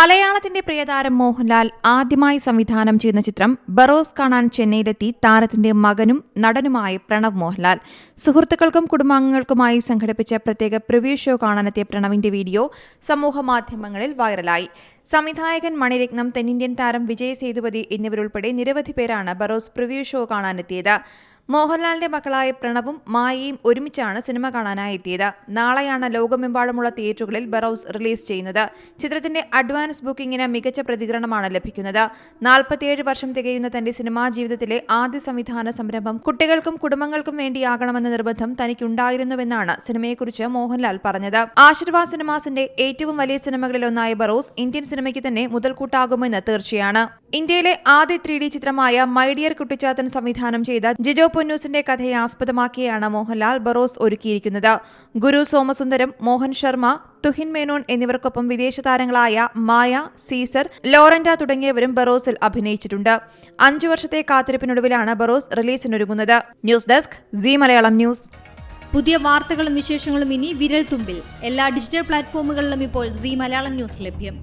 മലയാളത്തിന്റെ പ്രിയതാരം മോഹൻലാൽ ആദ്യമായി സംവിധാനം ചെയ്യുന്ന ചിത്രം ബറോസ് കാണാൻ ചെന്നൈയിലെത്തി താരത്തിന്റെ മകനും നടനുമായ പ്രണവ് മോഹൻലാൽ. സുഹൃത്തുക്കൾക്കും കുടുംബാംഗങ്ങൾക്കുമായി സംഘടിപ്പിച്ച പ്രത്യേക പ്രിവ്യൂ ഷോ കാണാനെത്തിയ പ്രണവിന്റെ വീഡിയോ സമൂഹമാധ്യമങ്ങളിൽ വൈറലായി. സംവിധായകൻ മണിരത്നം, തെന്നിന്ത്യൻ താരം വിജയ് സേതുപതി എന്നിവരുൾപ്പെടെ നിരവധി പേരാണ് ബറോസ് പ്രിവ്യൂ ഷോ കാണാനെത്തിയത്. മോഹൻലാലിന്റെ മക്കളായ പ്രണവും മായയും ഒരുമിച്ചാണ് സിനിമ കാണാനായി എത്തിയത്. നാളെയാണ് ലോകമെമ്പാടുമുള്ള തിയേറ്ററുകളിൽ ബറോസ് റിലീസ് ചെയ്യുന്നത്. ചിത്രത്തിന്റെ അഡ്വാൻസ് ബുക്കിംഗിന് മികച്ച പ്രതികരണമാണ് ലഭിക്കുന്നത്. 47 വർഷം തികയുന്ന തന്റെ സിനിമാ ജീവിതത്തിലെ ആദ്യ സംവിധാന സംരംഭം കുട്ടികൾക്കും കുടുംബങ്ങൾക്കും വേണ്ടിയാകണമെന്ന നിർബന്ധം തനിക്കുണ്ടായിരുന്നുവെന്നാണ് സിനിമയെക്കുറിച്ച് മോഹൻലാൽ പറഞ്ഞത്. ആശീർവാദ് സിനിമാസിന്റെ ഏറ്റവും വലിയ സിനിമകളിലൊന്നായ ബറോസ് ഇന്ത്യൻ സിനിമയ്ക്ക് തന്നെ മുതൽക്കൂട്ടാകുമെന്ന് തീർച്ചയാണ്. ഇന്ത്യയിലെ ആദ്യ 3D ചിത്രമായ മൈ ഡിയർ കുട്ടിച്ചാത്തൻ സംവിധാനം ചെയ്ത ജിജോ പൊന്നൂസിന്റെ കഥയെ ആസ്പദമാക്കിയാണ് മോഹൻലാൽ ബറോസ് ഒരുക്കിയിരിക്കുന്നത്. ഗുരു സോമസുന്ദരം, മോഹൻ ശർമ്മ, തുഹിൻ മേനോൻ എന്നിവർക്കൊപ്പം വിദേശ താരങ്ങളായ മായ, സീസർ, ലോറന്റ തുടങ്ങിയവരും ബറോസിൽ അഭിനയിച്ചിട്ടുണ്ട്. 5 വർഷത്തെ കാത്തിരിപ്പിനൊടുവിലാണ് ബറോസ് റിലീസിനൊരുങ്ങുന്നത്. News desk, Zee Malayalam news. പുതിയ വാർത്തകളും വിശേഷങ്ങളും ഇനി വിരൽ തുമ്പിൽ. എല്ലാ ഡിജിറ്റൽ പ്ലാറ്റ്ഫോമുകളിലും ഇപ്പോൾ സീ മലയാളം ന്യൂസ് ലഭ്യം.